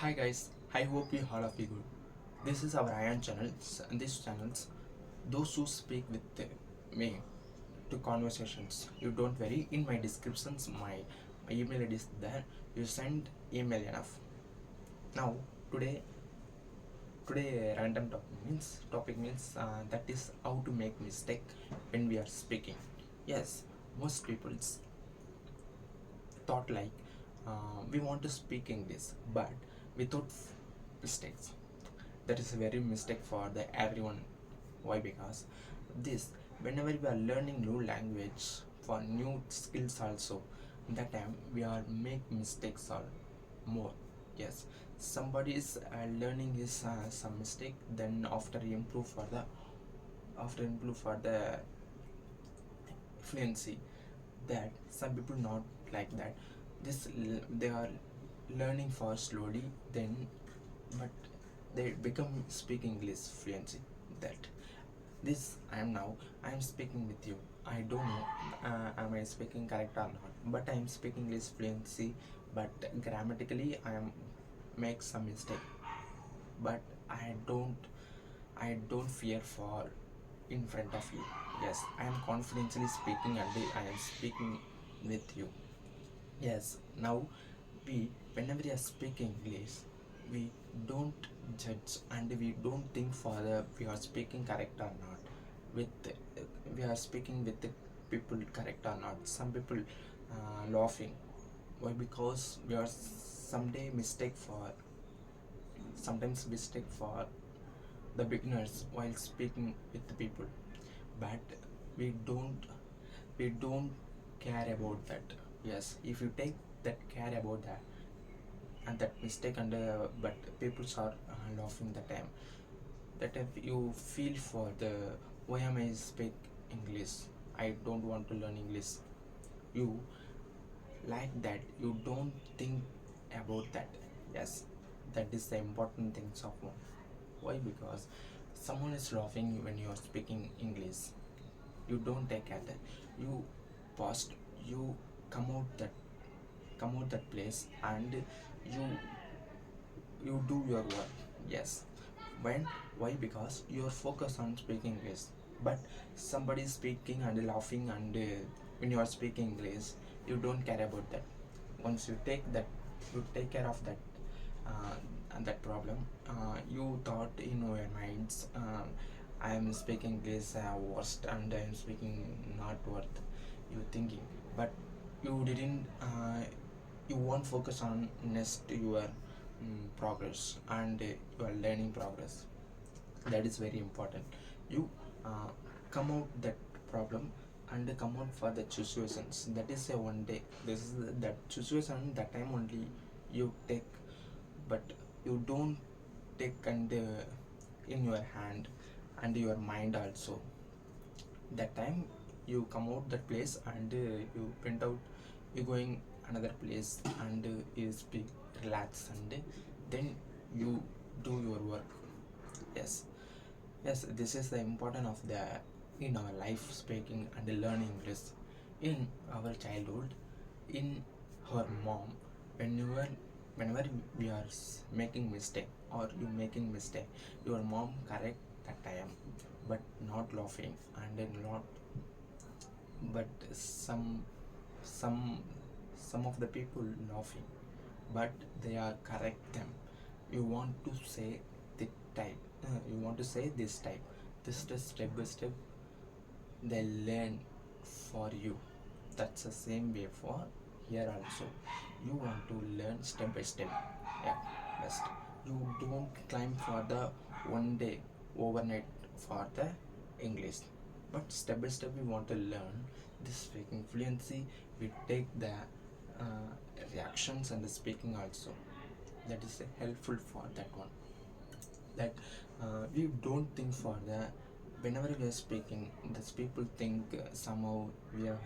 Hi guys, I hope you all of you good. This is our Iron channels and these channels, those who speak with me to conversations. You don't worry, in my descriptions my email ID is there. You send email enough. Now today random topic means that is how to make mistake when we are speaking. Yes, most people thought like we want to speak English but without mistakes. That is a very mistake for the everyone. Why? Because this, whenever we are learning new language for new skills also, that time we are make mistakes or more. Yes, somebody is learning his some mistake, then after improve for the fluency. That some people not like that. They are learning for slowly, then but they become speak English fluency. That this I am speaking with you. I don't know am I speaking correct or not, but I am speaking English fluency, but grammatically I am make some mistake. But I don't fear for in front of you. Yes, I am confidently speaking and I am speaking with you. Yes, now whenever we are speaking English, we don't judge and we don't think for we are speaking correct or not. With we are speaking with the people correct or not. Some people laughing. Why? Because we are sometimes mistake for the beginners while speaking with the people, but we don't we don't care about that. Yes, if you take that care about that and that mistake and but people are laughing the time, that if you feel for the why am I speak English, I don't want to learn English. You like that, you don't think about that. Yes, that is the important things of one. Why? Because someone is laughing when you are speaking English. You don't take care that. You pause, you come out that place and you you do your work. Yes, when? Why? Because you are focused on speaking English, but somebody is speaking and laughing and when you are speaking English, you don't care about that. Once you take care of that and that problem, you thought in your minds, I am speaking English worst and I am speaking not worth you thinking, but you didn't you won't focus on next your progress and your learning progress. That is very important. You uh, come out that problem and come out for the situations. That is a one day. This is that situation, that time only you take, but you don't take and in your hand and your mind also. That time you come out that place and you print out, you going another place and you speak relax and then you do your work. Yes, yes, this is the important of the in our life speaking and learning English. In our childhood, in her mom, whenever whenever we are making mistake or you making mistake, your mom correct that time, but not laughing and then not, but some some of the people laughing, but they are correct them. You want to say the type, you want to say this type, this is step by step they learn for you. That's the same way for here also. You want to learn step by step. Yeah, best. You don't climb for the one day overnight for the English, but step by step we want to learn this speaking fluency. We take the uh, reactions and the speaking also. That is helpful for that one. That we don't think for the whenever we are speaking, these people think somehow we are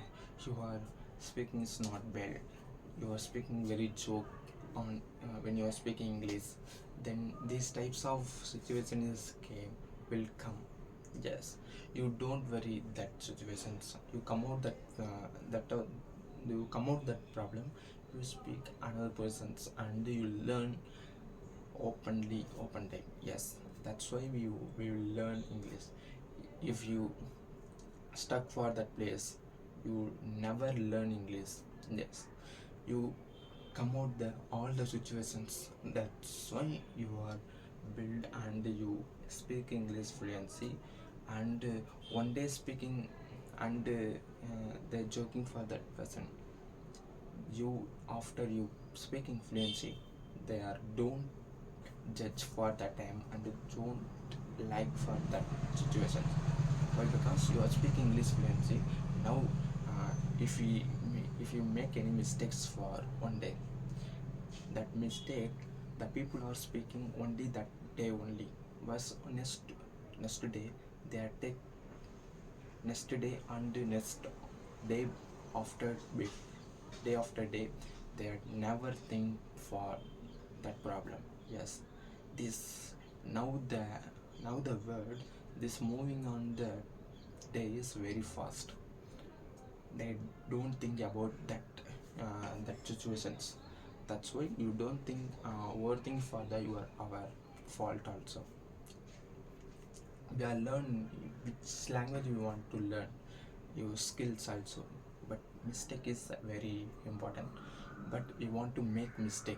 you are speaking is not bad, you are speaking very joke on when you are speaking English, then these types of situations will come. Yes, you don't worry that situations, you come out you come out that problem, you speak another persons and you learn open time. Yes, that's why we will learn English. If you stuck for that place, you never learn English. Yes, you come out the all the situations. That's why you are build and you speak English fluency. And one day speaking and they're joking for that person. You after you speaking fluency, they are don't judge for that time and don't like for that situation. Why? Because you are speaking English fluency. Now if we if you make any mistakes for one day, that mistake the people are speaking only that day only, was next day they are take next day and next day after day after day, they are never think for that problem. Yes, this now the now the world, this moving on the day is very fast. They don't think about that situations. That's why you don't think overthink for the your our fault also. We are learn which language you want to learn, your skills also. But mistake is very important. But we want to make mistake,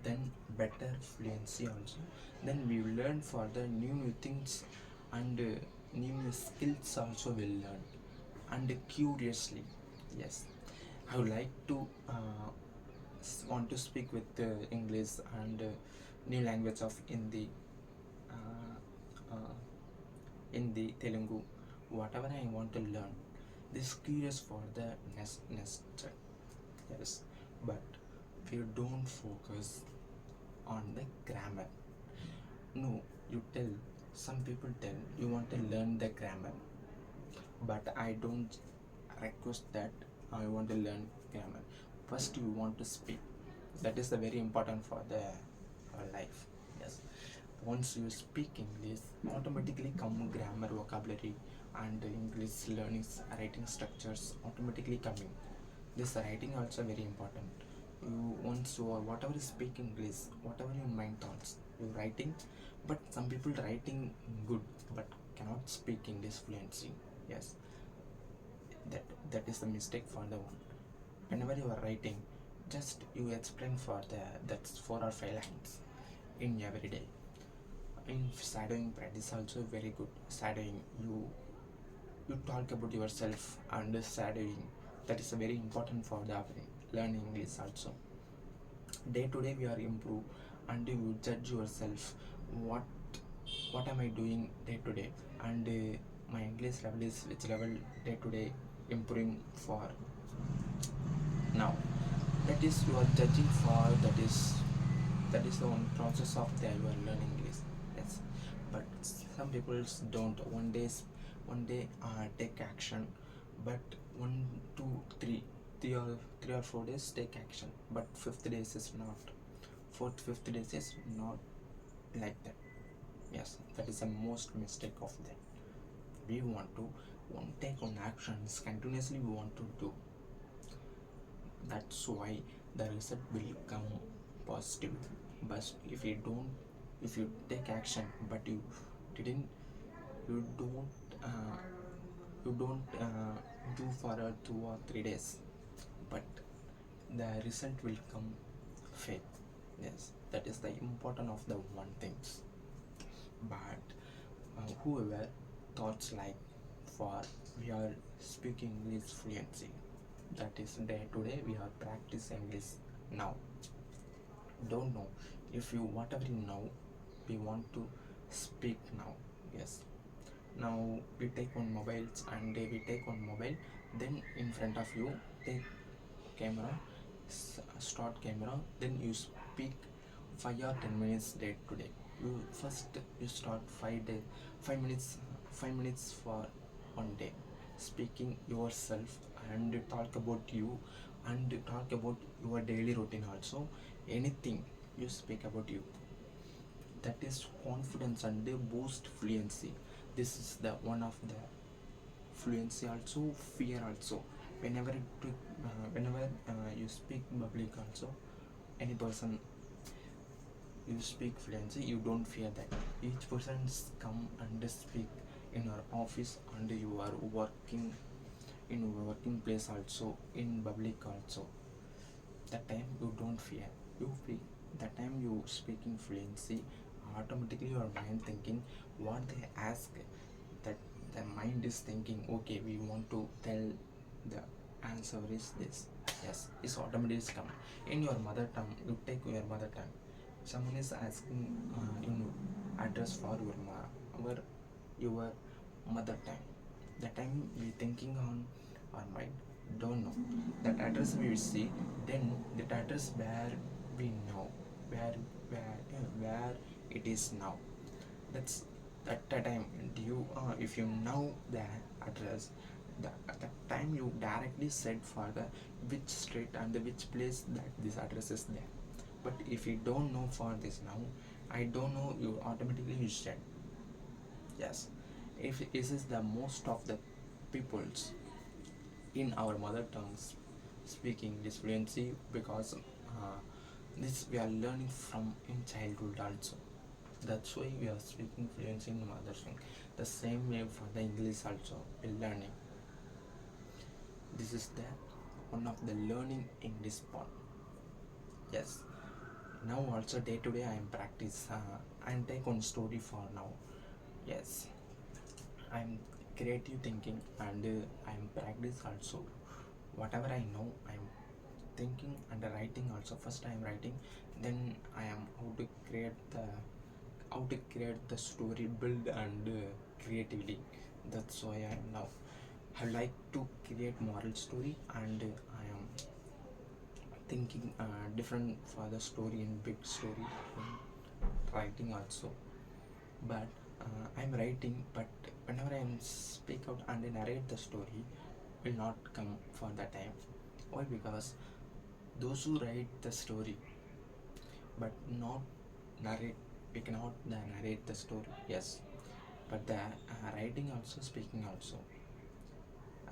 then better fluency also. Then we learn for the new things, and new skills also will learn, and curiously. Yes, I would like to want to speak with English and new language of Hindi, uh, uh, Hindi, Telugu, whatever I want to learn. This curious for the next. Yes, but you don't focus on the grammar. No, you tell, some people tell you want to learn the grammar, but I don't request that I want to learn grammar. First you want to speak. That is the very important for the life. Yes, once you speak English, automatically come grammar, vocabulary, and English learning, writing structures automatically coming. This writing also very important. You once you or whatever you speak English, whatever your mind thoughts, you writing. But some people writing good but cannot speak English fluency. Yes, that is the mistake for the one. Whenever you are writing, just you explain for the that's 4 or 5 lines in every day. In shadowing practice also very good. Shadowing, you talk about yourself and shadowing. That is very important for the learning English also. Day to day we are improve, and you judge yourself. What am I doing day to day, and my English level is which level day to day improving for now. That is you are judging for. That is the one process of the you are learning English. Yes, but some people don't. One day take action, but 1 2 3 3 or 4 days take action, but fifth days is not. Fourth fifth days is not like that. Yes, that is the most mistake of them. We want to take on actions continuously. We want to do. That's why the result will come positive. But if you don't, if you take action but you didn't, you don't do for 2 or 3 days, but the result will come fake. Yes, that is the important of the one things. But whoever thoughts like for we are speaking English fluency, that is day to day we are practice English now. Don't know if you whatever you know, we want to speak now. Yes, now we take on mobiles, and we take on mobile, then in front of you take camera, start camera, then you speak 5 or 10 minutes day to day. You first you start 5 minutes, 5 minutes for one day, speaking yourself, and talk about you, and talk about your daily routine also. Anything you speak about you, that is confidence and they boost fluency. This is the one of the fluency also. Fear also, whenever you speak public also, any person you speak fluency, you don't fear that. Each person's come and speak in your office, and you are working in working place also, in public also. That time you don't fear. You feel that time you speaking fluency, automatically your mind thinking what they ask, that the mind is thinking, okay, we want to tell the answer is this. Yes, it's automatically come in your mother tongue. You take your mother tongue. Someone is asking address for your mother tongue. The time we thinking on our mind, don't know that address we will see, then that address where we know, where where it is now. That's at the time. Do you if you know the address, at the time you directly said for the which street and the which place that this address is there. But if you don't know for this now, I don't know, you automatically you said. Yes, if this is the most of the peoples in our mother tongues speaking this fluency, because this we are learning from in childhood also. That's why we are speaking fluency in mother tongue. The same way for the English also we learning. This is the one of the learning English part. Yes. Now also day to day I am practice and take on story for now. Yes. I'm creative thinking and I'm practice also. Whatever I know I'm thinking and writing also. First I am writing, then I am how to create the story, build and creatively. That's why I am now. I like to create moral story, and I am thinking different for the story in big story writing also. But I'm writing, but whenever I speak out and narrate the story, will not come for that time. Why? Because those who write the story but not narrate, we cannot narrate the story. Yes, but the writing also, speaking also.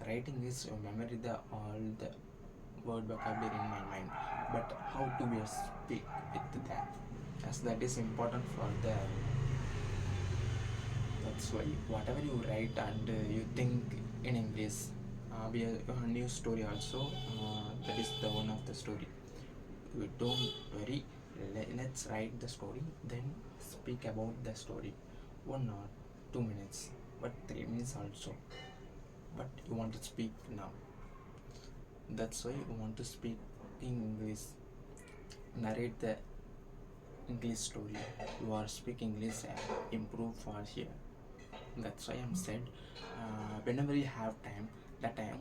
Writing is your memory, the all the word vocabulary in my mind, but how to be speak with that. Yes, that is important for the. That's why whatever you write and you think in English, we have a new story also. That is the one of the story. You don't worry. Let's write the story, then speak about the story. 1 or 2 minutes, but 3 minutes also. But you want to speak now. That's why you want to speak in English. Narrate the English story. You are speaking English, improve for here. That's why I'm said, whenever you have time, that time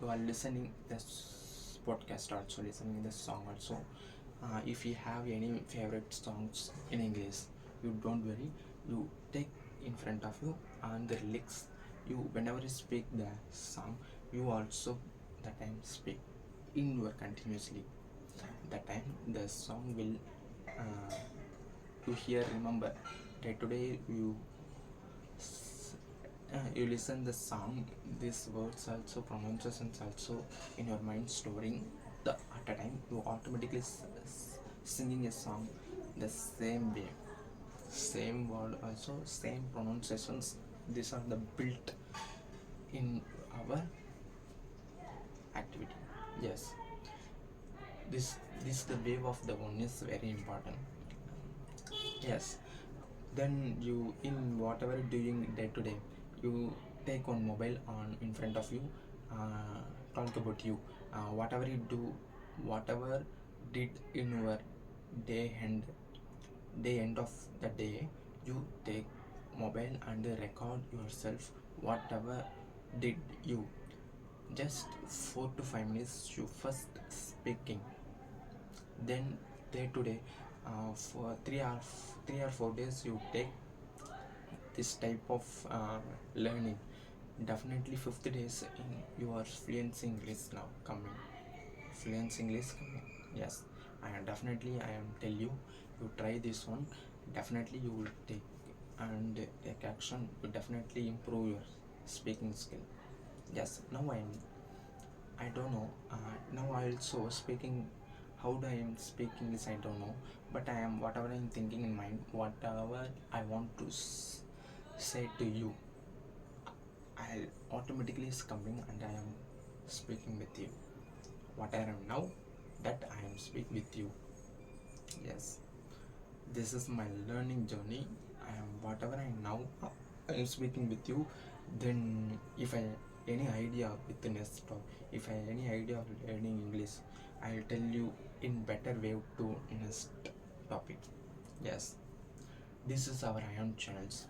you are listening this podcast also, listening the song also. If you have any favorite songs in English, you don't worry. You take in front of you and the lyrics. You whenever you speak the song, you also that time speak in your continuously. That time the song will you hear, remember day to day you listen the song, these words also, pronunciations also in your mind storing. The at a time you automatically singing a song the same way, same word also, same pronunciations. These are the built in our activity. Yes, this the wave of the one is very important. Yes, then you in whatever doing day to day, you take on mobile on in front of you, talk about you, whatever you do, whatever did in your day end of the day, you take mobile and record yourself whatever did you. Just 4 to 5 minutes you first speaking, then day to day for 3 or 4 days you take this type of learning. Definitely 50 days in your fluency English now coming, fluency English coming. Yes, and definitely I am tell you, you try this one, definitely you will take and take action, you definitely improve your speaking skill. Yes, now I don't know, now I also speaking how do I am speaking this, I don't know, but I am whatever I'm thinking in mind, whatever I want to say to you, I automatically is coming and I am speaking with you. What I am now, that I am speak with you. Yes, this is my learning journey. I am whatever I now I am speaking with you. Then if I any idea with the next talk, if I any idea of learning English, I'll tell you in better way to next topic. Yes, this is our Ion channels.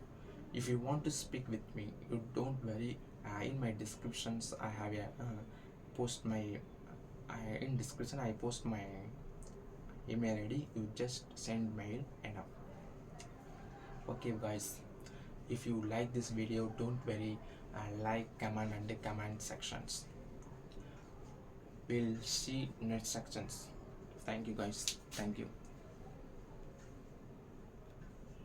If you want to speak with me, you don't worry. In my descriptions, I have a post my in description I post my email ID. You just send mail enough. Okay, guys. If you like this video, don't worry. Like, comment, and the comment sections. We'll see next sections. Thank you, guys. Thank you.